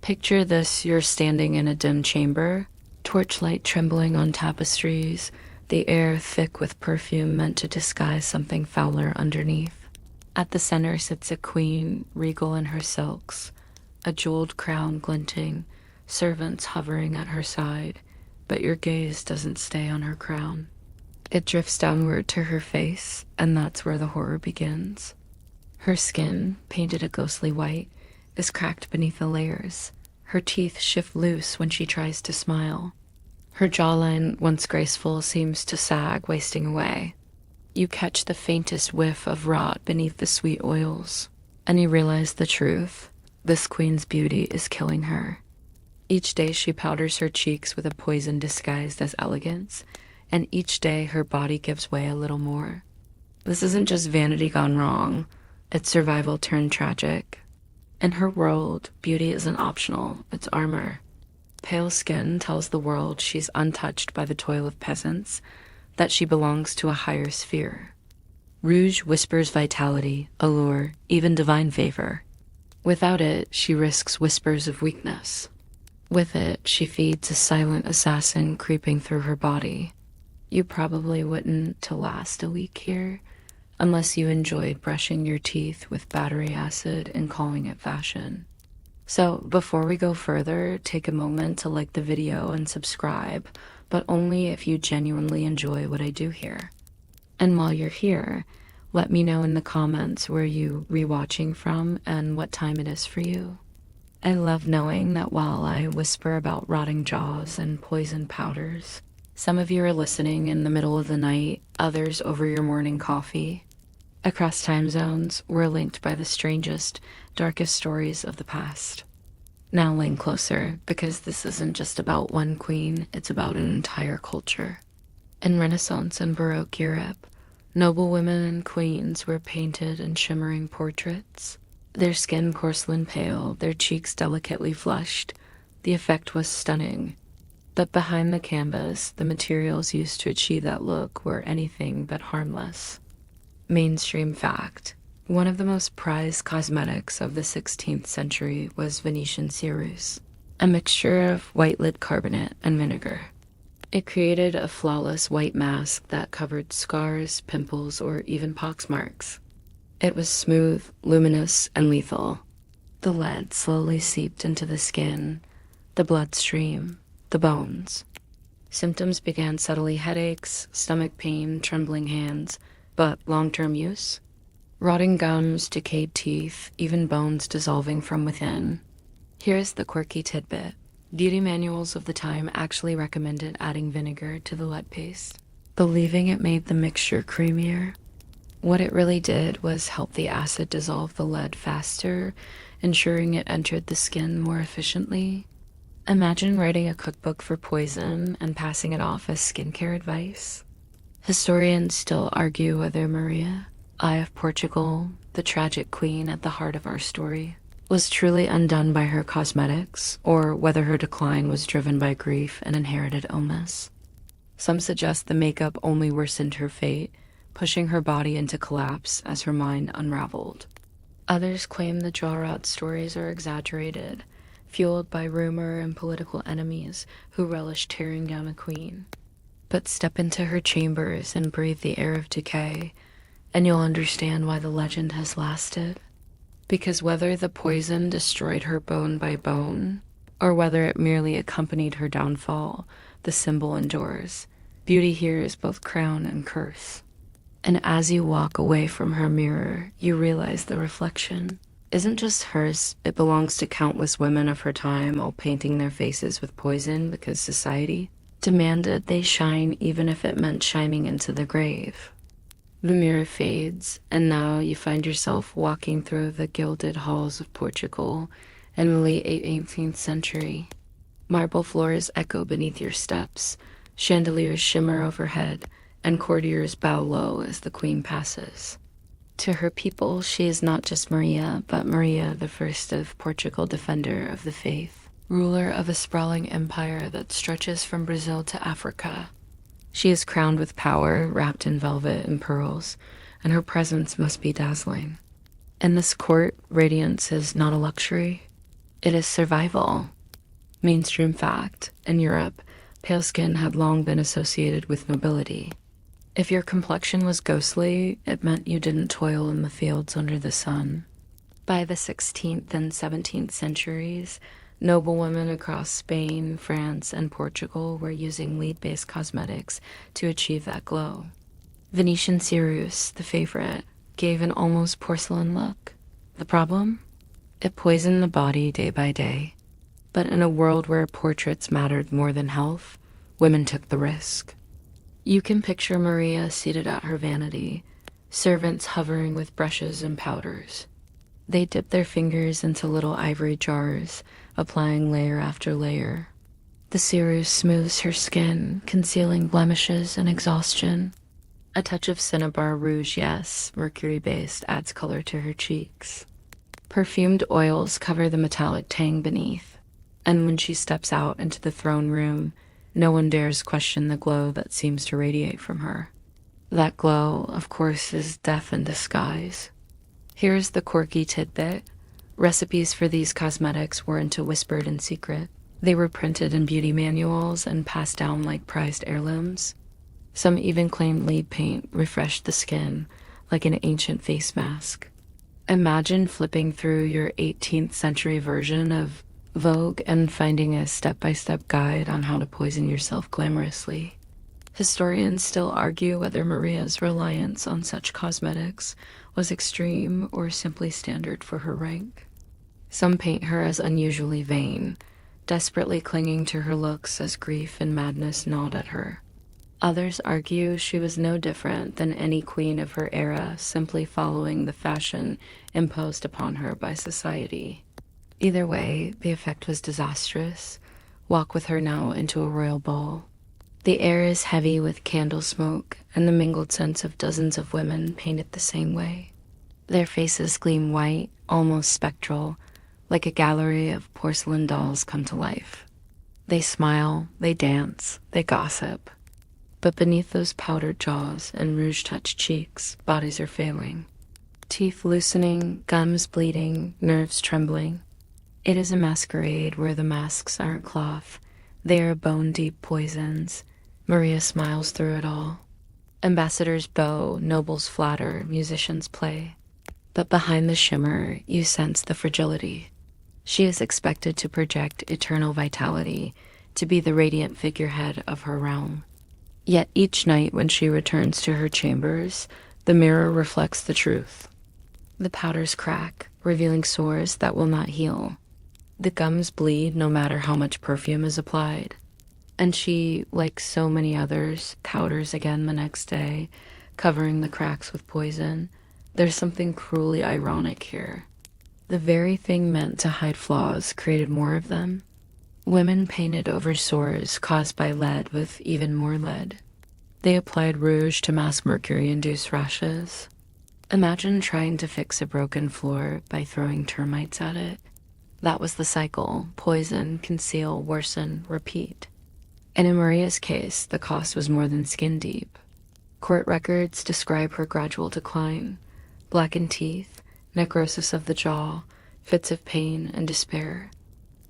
Picture this: you're standing in a dim chamber, torchlight trembling on tapestries, the air thick with perfume meant to disguise something fouler underneath. At the center sits a queen, regal in her silks, a jeweled crown glinting, servants hovering at her side, but your gaze doesn't stay on her crown. It drifts downward to her face, and that's where the horror begins. Her skin, painted a ghostly white, is cracked beneath the layers. Her teeth shift loose when she tries to smile. Her jawline, once graceful, seems to sag, wasting away. You catch the faintest whiff of rot beneath the sweet oils, and you realize the truth. This queen's beauty is killing her. Each day she powders her cheeks with a poison disguised as elegance, and each day her body gives way a little more. This isn't just vanity gone wrong, it's survival turned tragic. In her world, beauty isn't optional, it's armor. Pale skin tells the world she's untouched by the toil of peasants, that she belongs to a higher sphere. Rouge whispers vitality, allure, even divine favor. Without it, she risks whispers of weakness. With it, she feeds a silent assassin creeping through her body. You probably wouldn't to last a week here, unless you enjoyed brushing your teeth with battery acid and calling it fashion. So before we go further, take a moment to like the video and subscribe, but only if you genuinely enjoy what I do here. And while you're here, let me know in the comments where you rewatching from and what time it is for you. I love knowing that while I whisper about rotting jaws and poison powders, some of you are listening in the middle of the night, others over your morning coffee. Across time zones, we're linked by the strangest, darkest stories of the past. Now lean closer, because this isn't just about one queen, it's about an entire culture. In Renaissance and Baroque Europe, noblewomen and queens were painted in shimmering portraits. Their skin porcelain pale, their cheeks delicately flushed. The effect was stunning. But behind the canvas, the materials used to achieve that look were anything but harmless. Mainstream fact: one of the most prized cosmetics of the 16th century was Venetian ceruse, a mixture of white lead carbonate and vinegar. It created a flawless white mask that covered scars, pimples, or even pox marks. It was smooth, luminous, and lethal. The lead slowly seeped into the skin, the bloodstream, the bones. Symptoms began subtly: headaches, stomach pain, trembling hands. But long-term use? Rotting gums, decayed teeth, even bones dissolving from within. Here's the quirky tidbit. Beauty manuals of the time actually recommended adding vinegar to the lead paste, believing it made the mixture creamier. What it really did was help the acid dissolve the lead faster, ensuring it entered the skin more efficiently. Imagine writing a cookbook for poison and passing it off as skincare advice. Historians still argue whether Maria, Eye of Portugal, the tragic queen at the heart of our story, was truly undone by her cosmetics, or whether her decline was driven by grief and inherited illness. Some suggest the makeup only worsened her fate, pushing her body into collapse as her mind unraveled. Others claim the jaw rot stories are exaggerated, fueled by rumor and political enemies who relished tearing down a queen. But step into her chambers and breathe the air of decay, and you'll understand why the legend has lasted. Because whether the poison destroyed her bone by bone, or whether it merely accompanied her downfall, the symbol endures. Beauty here is both crown and curse. And as you walk away from her mirror, you realize the reflection isn't just hers, it belongs to countless women of her time, all painting their faces with poison because society demanded they shine, even if it meant shining into the grave. The mirror fades, and now you find yourself walking through the gilded halls of Portugal in the late 18th century. Marble floors echo beneath your steps, chandeliers shimmer overhead, and courtiers bow low as the queen passes. To her people, she is not just Maria, but Maria, the first of Portugal, defender of the faith, ruler of a sprawling empire that stretches from Brazil to Africa. She is crowned with power, wrapped in velvet and pearls, and her presence must be dazzling. In this court, radiance is not a luxury. It is survival. Mainstream fact: in Europe, pale skin had long been associated with nobility. If your complexion was ghostly, it meant you didn't toil in the fields under the sun. By the 16th and 17th centuries, noblewomen across Spain, France, and Portugal were using lead-based cosmetics to achieve that glow. Venetian ceruse, the favorite, gave an almost porcelain look. The problem? It poisoned the body day by day. But in a world where portraits mattered more than health, women took the risk. You can picture Maria seated at her vanity, servants hovering with brushes and powders. They dip their fingers into little ivory jars, applying layer after layer. The ceruse smooths her skin, concealing blemishes and exhaustion. A touch of cinnabar rouge, yes, mercury-based, adds color to her cheeks. Perfumed oils cover the metallic tang beneath, and when she steps out into the throne room, no one dares question the glow that seems to radiate from her. That glow, of course, is death in disguise. Here's the quirky tidbit. Recipes for these cosmetics weren't whispered in secret. They were printed in beauty manuals and passed down like prized heirlooms. Some even claimed lead paint refreshed the skin like an ancient face mask. Imagine flipping through your 18th century version of Vogue and finding a step-by-step guide on how to poison yourself glamorously. Historians still argue whether Maria's reliance on such cosmetics was extreme or simply standard for her rank. Some paint her as unusually vain, desperately clinging to her looks as grief and madness gnawed at her. Others argue she was no different than any queen of her era, simply following the fashion imposed upon her by society. Either way, the effect was disastrous. Walk with her now into a royal ball. The air is heavy with candle smoke and the mingled scents of dozens of women painted the same way. Their faces gleam white, almost spectral, like a gallery of porcelain dolls come to life. They smile, they dance, they gossip. But beneath those powdered jaws and rouge-touched cheeks, bodies are failing. Teeth loosening, gums bleeding, nerves trembling. It is a masquerade where the masks aren't cloth. They are bone-deep poisons. Maria smiles through it all. Ambassadors bow, nobles flatter, musicians play. But behind the shimmer, you sense the fragility. She is expected to project eternal vitality, to be the radiant figurehead of her realm. Yet each night when she returns to her chambers, the mirror reflects the truth. The powders crack, revealing sores that will not heal. The gums bleed no matter how much perfume is applied. And she, like so many others, powders again the next day, covering the cracks with poison. There's something cruelly ironic here. The very thing meant to hide flaws created more of them. Women painted over sores caused by lead with even more lead. They applied rouge to mask mercury-induced rashes. Imagine trying to fix a broken floor by throwing termites at it. That was the cycle: poison, conceal, worsen, repeat. And in Maria's case, the cost was more than skin deep. Court records describe her gradual decline: blackened teeth, necrosis of the jaw, fits of pain and despair.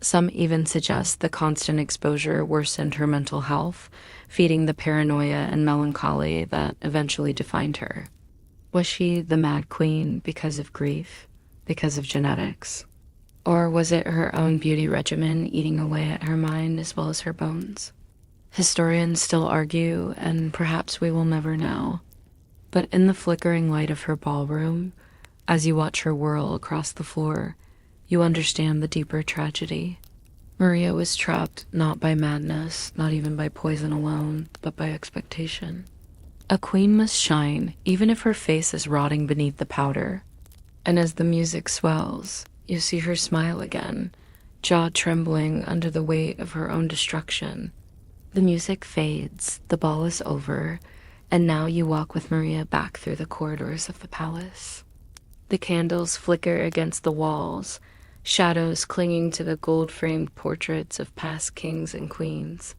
Some even suggest the constant exposure worsened her mental health, feeding the paranoia and melancholy that eventually defined her. Was she the Mad Queen because of grief, because of genetics? Or was it her own beauty regimen eating away at her mind as well as her bones? Historians still argue, and perhaps we will never know. But in the flickering light of her ballroom, as you watch her whirl across the floor, you understand the deeper tragedy. Maria was trapped not by madness, not even by poison alone, but by expectation. A queen must shine, even if her face is rotting beneath the powder. And as the music swells, you see her smile again, jaw trembling under the weight of her own destruction. The music fades, the ball is over, and now you walk with Maria back through the corridors of the palace. The candles flicker against the walls, shadows clinging to the gold-framed portraits of past kings and queens.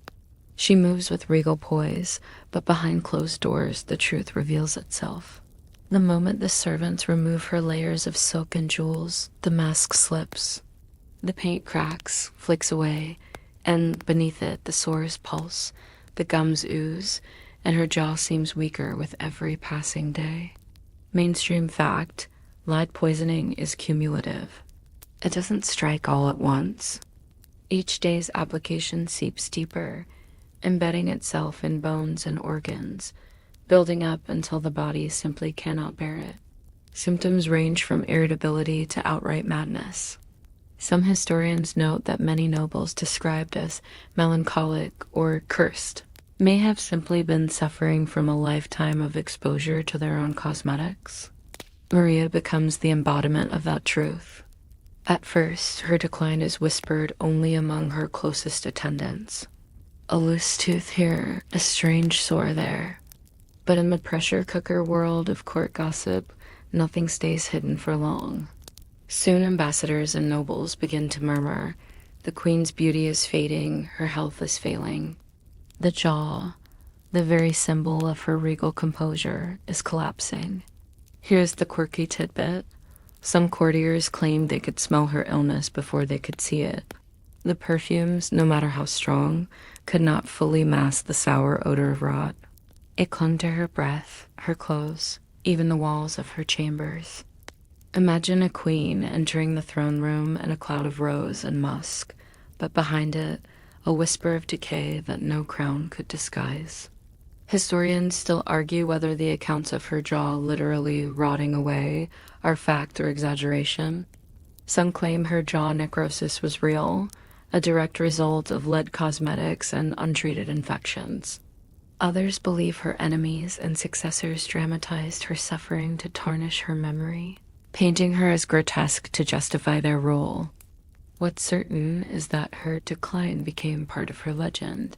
She moves with regal poise, but behind closed doors, the truth reveals itself. The moment the servants remove her layers of silk and jewels, the mask slips. The paint cracks, flicks away, and beneath it the sores pulse, the gums ooze, and her jaw seems weaker with every passing day. Mainstream fact, lead poisoning is cumulative. It doesn't strike all at once. Each day's application seeps deeper, embedding itself in bones and organs, building up until the body simply cannot bear it. Symptoms range from irritability to outright madness. Some historians note that many nobles described as melancholic or cursed may have simply been suffering from a lifetime of exposure to their own cosmetics. Maria becomes the embodiment of that truth. At first, her decline is whispered only among her closest attendants. A loose tooth here, a strange sore there. But in the pressure cooker world of court gossip, nothing stays hidden for long. Soon ambassadors and nobles begin to murmur, the queen's beauty is fading, her health is failing. The jaw, the very symbol of her regal composure, is collapsing. Here's the quirky tidbit. Some courtiers claimed they could smell her illness before they could see it. The perfumes, no matter how strong, could not fully mask the sour odor of rot. It clung to her breath, her clothes, even the walls of her chambers. Imagine a queen entering the throne room in a cloud of rose and musk, but behind it, a whisper of decay that no crown could disguise. Historians still argue whether the accounts of her jaw literally rotting away are fact or exaggeration. Some claim her jaw necrosis was real, a direct result of lead cosmetics and untreated infections. Others believe her enemies and successors dramatized her suffering to tarnish her memory, painting her as grotesque to justify their role. What's certain is that her decline became part of her legend,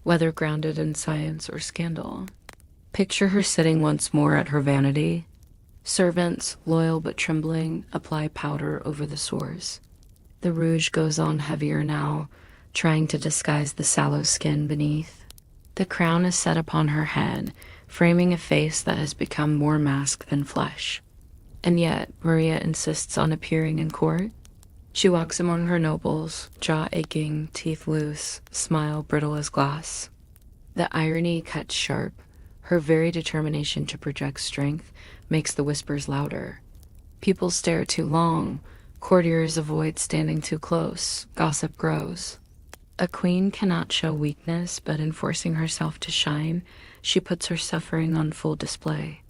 whether grounded in science or scandal. Picture her sitting once more at her vanity. Servants, loyal but trembling, apply powder over the sores. The rouge goes on heavier now, trying to disguise the sallow skin beneath. The crown is set upon her head, framing a face that has become more mask than flesh. And yet, Maria insists on appearing in court. She walks among her nobles, jaw aching, teeth loose, smile brittle as glass. The irony cuts sharp. Her very determination to project strength makes the whispers louder. People stare too long. Courtiers avoid standing too close. Gossip grows. A queen cannot show weakness, but in forcing herself to shine, she puts her suffering on full display.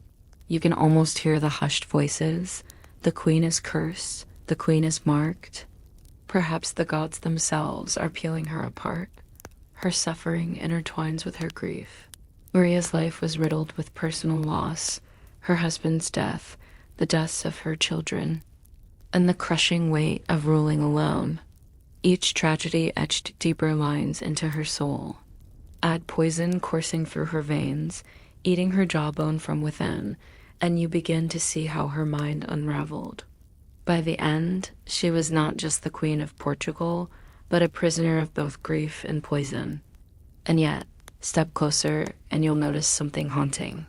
You can almost hear the hushed voices. The queen is cursed. The queen is marked. Perhaps the gods themselves are peeling her apart. Her suffering intertwines with her grief. Maria's life was riddled with personal loss, her husband's death, the deaths of her children, and the crushing weight of ruling alone. Each tragedy etched deeper lines into her soul. Add poison coursing through her veins, eating her jawbone from within, and you begin to see how her mind unraveled. By the end, she was not just the Queen of Portugal, but a prisoner of both grief and poison. And yet, step closer and you'll notice something haunting.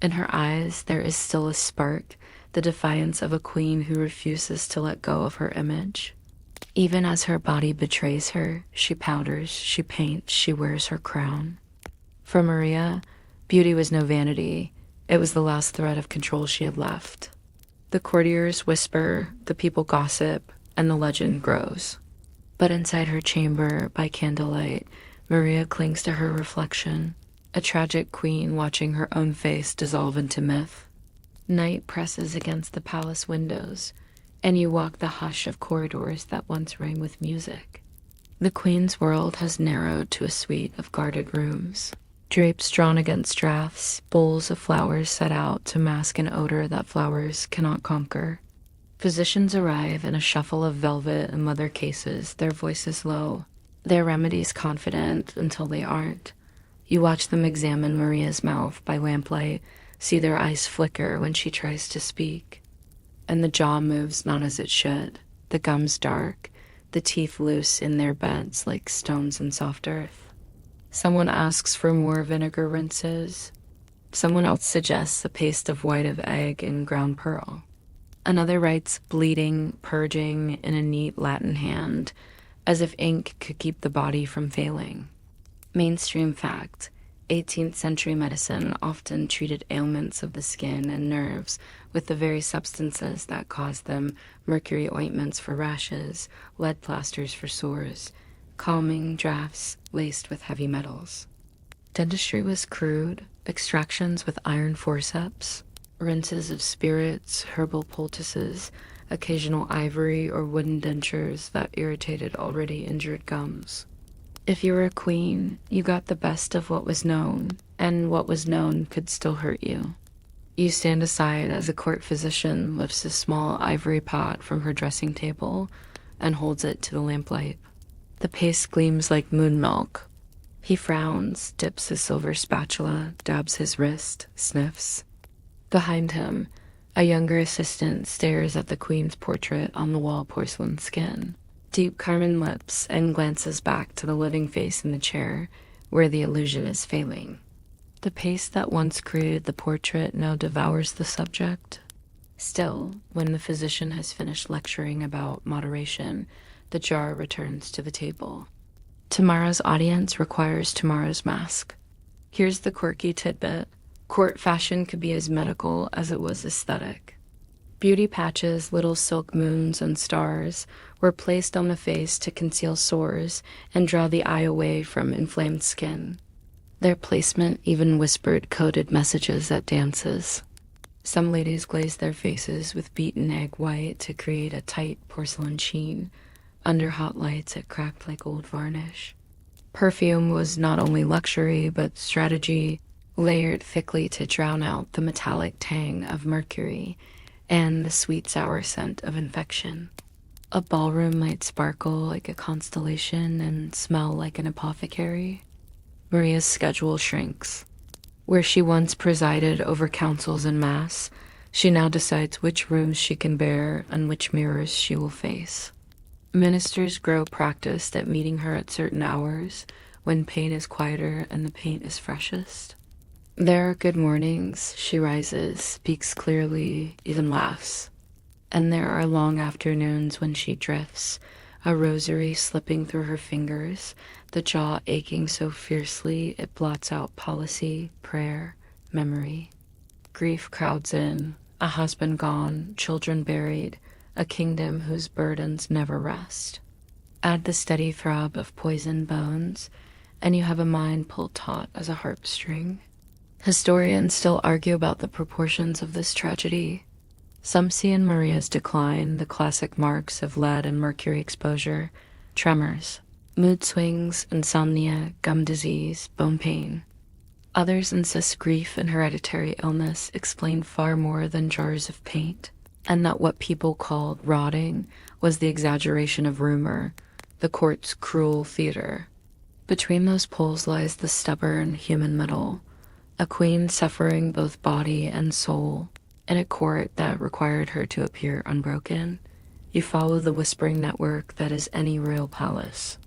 In her eyes, there is still a spark, the defiance of a queen who refuses to let go of her image. Even as her body betrays her, she powders, she paints, she wears her crown. For Maria, beauty was no vanity. It was the last thread of control she had left. The courtiers whisper, the people gossip, and the legend grows. But inside her chamber, by candlelight, Maria clings to her reflection, a tragic queen watching her own face dissolve into myth. Night presses against the palace windows, and you walk the hush of corridors that once rang with music. The queen's world has narrowed to a suite of guarded rooms. Drapes drawn against drafts, bowls of flowers set out to mask an odor that flowers cannot conquer. Physicians arrive in a shuffle of velvet and leather cases, their voices low, their remedies confident until they aren't. You watch them examine Maria's mouth by lamplight, see their eyes flicker when she tries to speak. And the jaw moves not as it should, the gums dark, the teeth loose in their beds like stones in soft earth. Someone asks for more vinegar rinses. Someone else suggests a paste of white of egg and ground pearl. Another writes bleeding, purging in a neat Latin hand, as if ink could keep the body from failing. Mainstream fact: 18th century medicine often treated ailments of the skin and nerves with the very substances that caused them: mercury ointments for rashes, lead plasters for sores, calming draughts laced with heavy metals. Dentistry was crude: extractions with iron forceps, rinses of spirits, herbal poultices, occasional ivory or wooden dentures that irritated already injured gums. If you were a queen, you got the best of what was known, and what was known could still hurt you. You stand aside as a court physician lifts a small ivory pot from her dressing table and holds it to the lamplight. The paste gleams like moon milk. He frowns, dips his silver spatula, dabs his wrist, sniffs. Behind him, a younger assistant stares at the queen's portrait on the wall porcelain skin, deep carmine lips, and glances back to the living face in the chair where the illusion is failing. The paste that once created the portrait now devours the subject. Still, when the physician has finished lecturing about moderation, the jar returns to the table. Tomorrow's audience requires tomorrow's mask. Here's the quirky tidbit: court fashion could be as medical as it was aesthetic. Beauty patches, little silk moons and stars, were placed on the face to conceal sores and draw the eye away from inflamed skin. Their placement even whispered coded messages at dances. Some ladies glazed their faces with beaten egg white to create a tight porcelain sheen. Under hot lights, it cracked like old varnish. Perfume was not only luxury, but strategy, layered thickly to drown out the metallic tang of mercury and the sweet sour scent of infection. A ballroom might sparkle like a constellation and smell like an apothecary. Maria's schedule shrinks. Where she once presided over councils and mass, she now decides which rooms she can bear and which mirrors she will face. Ministers grow practiced at meeting her at certain hours, when pain is quieter and the paint is freshest. There are good mornings: she rises, speaks clearly, even laughs. And there are long afternoons when she drifts, a rosary slipping through her fingers, the jaw aching so fiercely it blots out policy, prayer, memory. Grief crowds in: a husband gone, children buried, a kingdom whose burdens never rest. Add the steady throb of poisoned bones, and you have a mind pulled taut as a harp string. Historians still argue about the proportions of this tragedy. Some see in Maria's decline the classic marks of lead and mercury exposure: tremors, mood swings, insomnia, gum disease, bone pain. Others insist grief and hereditary illness explain far more than jars of paint, and that what people called rotting was the exaggeration of rumor, the court's cruel theater. Between those poles lies the stubborn human middle, a queen suffering both body and soul, in a court that required her to appear unbroken. You follow the whispering network that is any royal palace.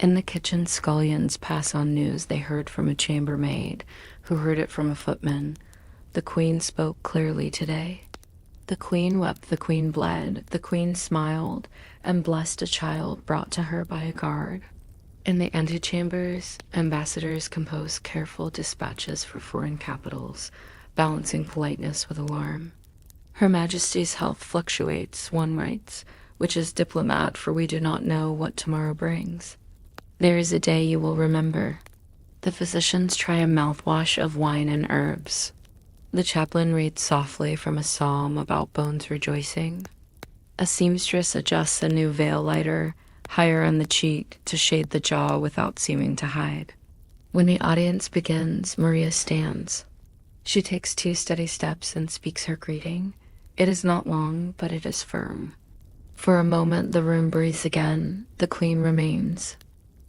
In the kitchen, scullions pass on news they heard from a chambermaid, who heard it from a footman. The queen spoke clearly today. The queen wept, the queen bled, the queen smiled, and blessed a child brought to her by a guard. In the antechambers, ambassadors compose careful dispatches for foreign capitals, balancing politeness with alarm. Her Majesty's health fluctuates, one writes, which is diplomat, for we do not know what tomorrow brings. There is a day you will remember. The physicians try a mouthwash of wine and herbs. The chaplain reads softly from a psalm about bones rejoicing. A seamstress adjusts a new veil lighter, higher on the cheek, to shade the jaw without seeming to hide. When the audience begins, Maria stands. She takes 2 steady steps and speaks her greeting. It is not long, but it is firm. For a moment the room breathes again. The queen remains.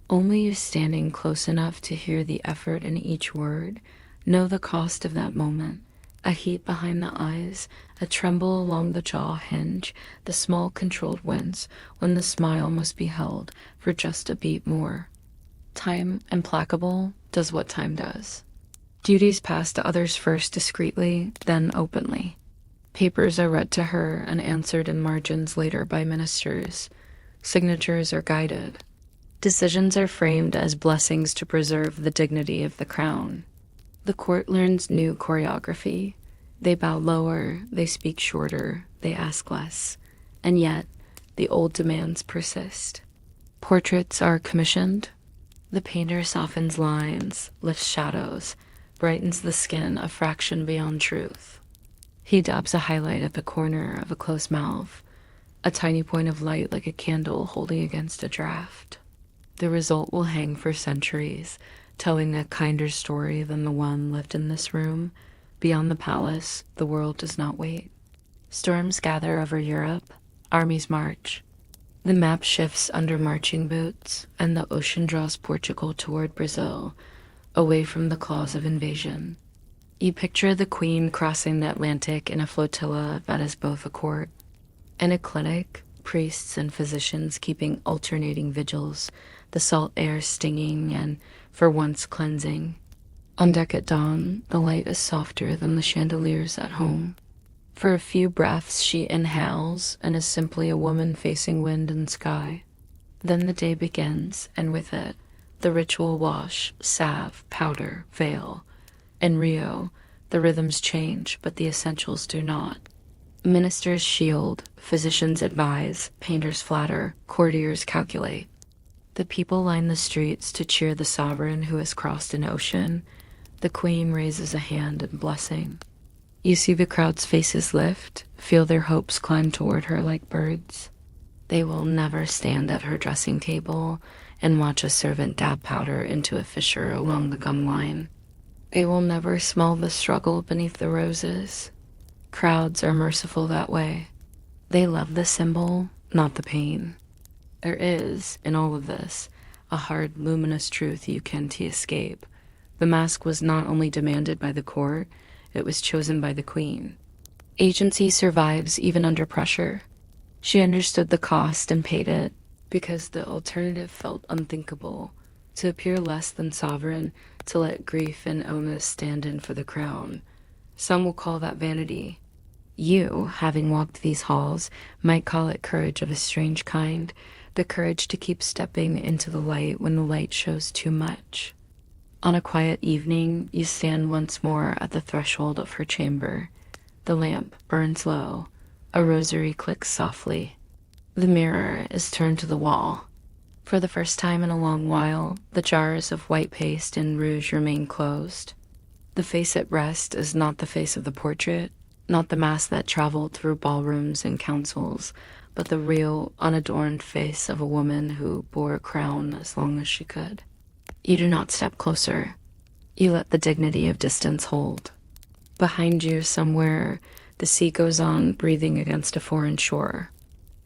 Only you, standing close enough to hear the effort in each word, know the cost of that moment. A heat behind the eyes, a tremble along the jaw hinge, the small controlled wince when the smile must be held for just a beat more. Time, implacable, does what time does. Duties pass to others first discreetly, then openly. Papers are read to her and answered in margins later by ministers. Signatures are guided. Decisions are framed as blessings to preserve the dignity of the crown. The court learns new choreography. They bow lower, they speak shorter, they ask less. And yet, the old demands persist. Portraits are commissioned. The painter softens lines, lifts shadows, brightens the skin a fraction beyond truth. He dabs a highlight at the corner of a closed mouth, a tiny point of light like a candle holding against a draft. The result will hang for centuries, telling a kinder story than the one lived in this room. Beyond the palace, the world does not wait. Storms gather over Europe, armies march. The map shifts under marching boots, and the ocean draws Portugal toward Brazil, away from the claws of invasion. You picture the queen crossing the Atlantic in a flotilla that is both a court and a clinic, priests and physicians keeping alternating vigils, the salt air stinging and, for once, cleansing. On deck at dawn, the light is softer than the chandeliers at home. For a few breaths she inhales and is simply a woman facing wind and sky. Then the day begins, and with it, the ritual wash, salve, powder, veil. In Rio, the rhythms change, but the essentials do not. Ministers shield, physicians advise, painters flatter, courtiers calculate. The people line the streets to cheer the sovereign who has crossed an ocean. The queen raises a hand in blessing. You see the crowd's faces lift, feel their hopes climb toward her like birds. They will never stand at her dressing table and watch a servant dab powder into a fissure along the gum line. They will never smell the struggle beneath the roses. Crowds are merciful that way. They love the symbol, not the pain. There is, in all of this, a hard, luminous truth you can't escape. The mask was not only demanded by the court, it was chosen by the queen. Agency survives even under pressure. She understood the cost and paid it, because the alternative felt unthinkable. To appear less than sovereign, to let grief and illness stand in for the crown. Some will call that vanity. You, having walked these halls, might call it courage of a strange kind, the courage to keep stepping into the light when the light shows too much. On a quiet evening, you stand once more at the threshold of her chamber. The lamp burns low. A rosary clicks softly. The mirror is turned to the wall. For the first time in a long while, the jars of white paste and rouge remain closed. The face at rest is not the face of the portrait, not the mask that traveled through ballrooms and councils, but the real, unadorned face of a woman who bore a crown as long as she could. You do not step closer. You let the dignity of distance hold. Behind you, somewhere, the sea goes on, breathing against a foreign shore.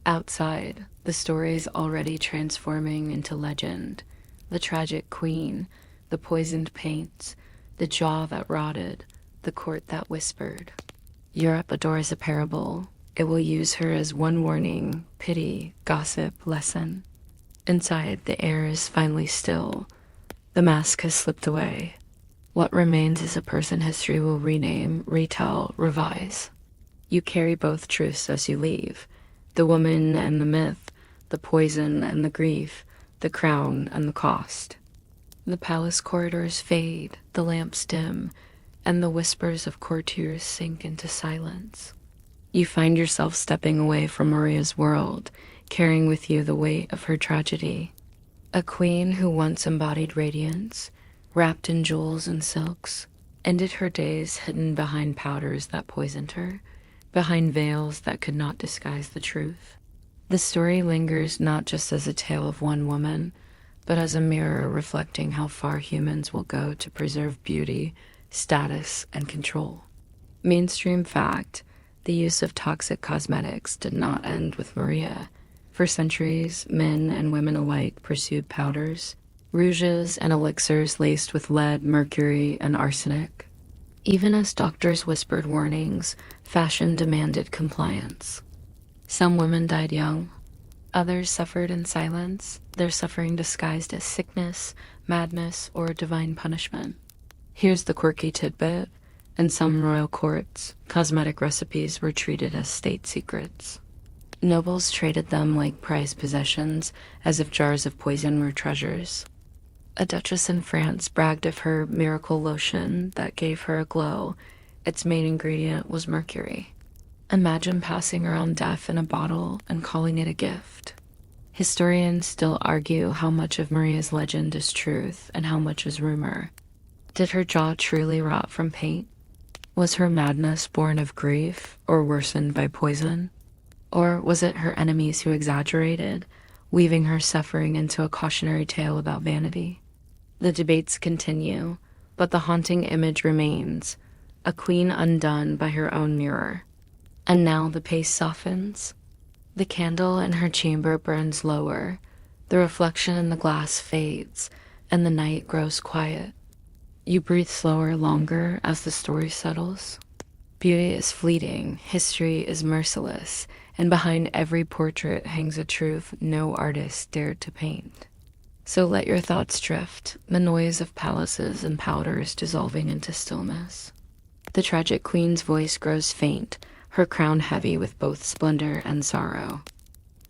Outside, the story is already transforming into legend. The tragic queen, the poisoned paints, the jaw that rotted, the court that whispered. Europe adores a parable. It will use her as one warning, pity, gossip, lesson. Inside, the air is finally still. The mask has slipped away. What remains is a person history will rename, retell, revise. You carry both truths as you leave. The woman and the myth, the poison and the grief, the crown and the cost. The palace corridors fade, the lamps dim, and the whispers of courtiers sink into silence. You find yourself stepping away from Maria's world, carrying with you the weight of her tragedy. A queen who once embodied radiance, wrapped in jewels and silks, ended her days hidden behind powders that poisoned her, behind veils that could not disguise the truth. The story lingers not just as a tale of one woman, but as a mirror reflecting how far humans will go to preserve beauty, status, and control. Mainstream fact, the use of toxic cosmetics did not end with Maria. For centuries, men and women alike pursued powders, rouges, and elixirs laced with lead, mercury, and arsenic. Even as doctors whispered warnings, fashion demanded compliance. Some women died young. Others suffered in silence, their suffering disguised as sickness, madness, or divine punishment. Here's the quirky tidbit. In some royal courts, cosmetic recipes were treated as state secrets. Nobles traded them like prized possessions, as if jars of poison were treasures. A duchess in France bragged of her miracle lotion that gave her a glow. Its main ingredient was mercury. Imagine passing around death in a bottle and calling it a gift. Historians still argue how much of Maria's legend is truth and how much is rumor. Did her jaw truly rot from paint? Was her madness born of grief or worsened by poison? Or was it her enemies who exaggerated, weaving her suffering into a cautionary tale about vanity? The debates continue, but the haunting image remains, a queen undone by her own mirror. And now the pace softens. The candle in her chamber burns lower, the reflection in the glass fades, and the night grows quiet. You breathe slower longer as the story settles. Beauty is fleeting, history is merciless, and behind every portrait hangs a truth no artist dared to paint. So let your thoughts drift, the noise of palaces and powders dissolving into stillness. The tragic queen's voice grows faint, her crown heavy with both splendor and sorrow.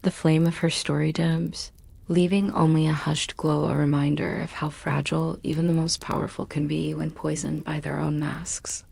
The flame of her story dims, leaving only a hushed glow, a reminder of how fragile even the most powerful can be when poisoned by their own masks.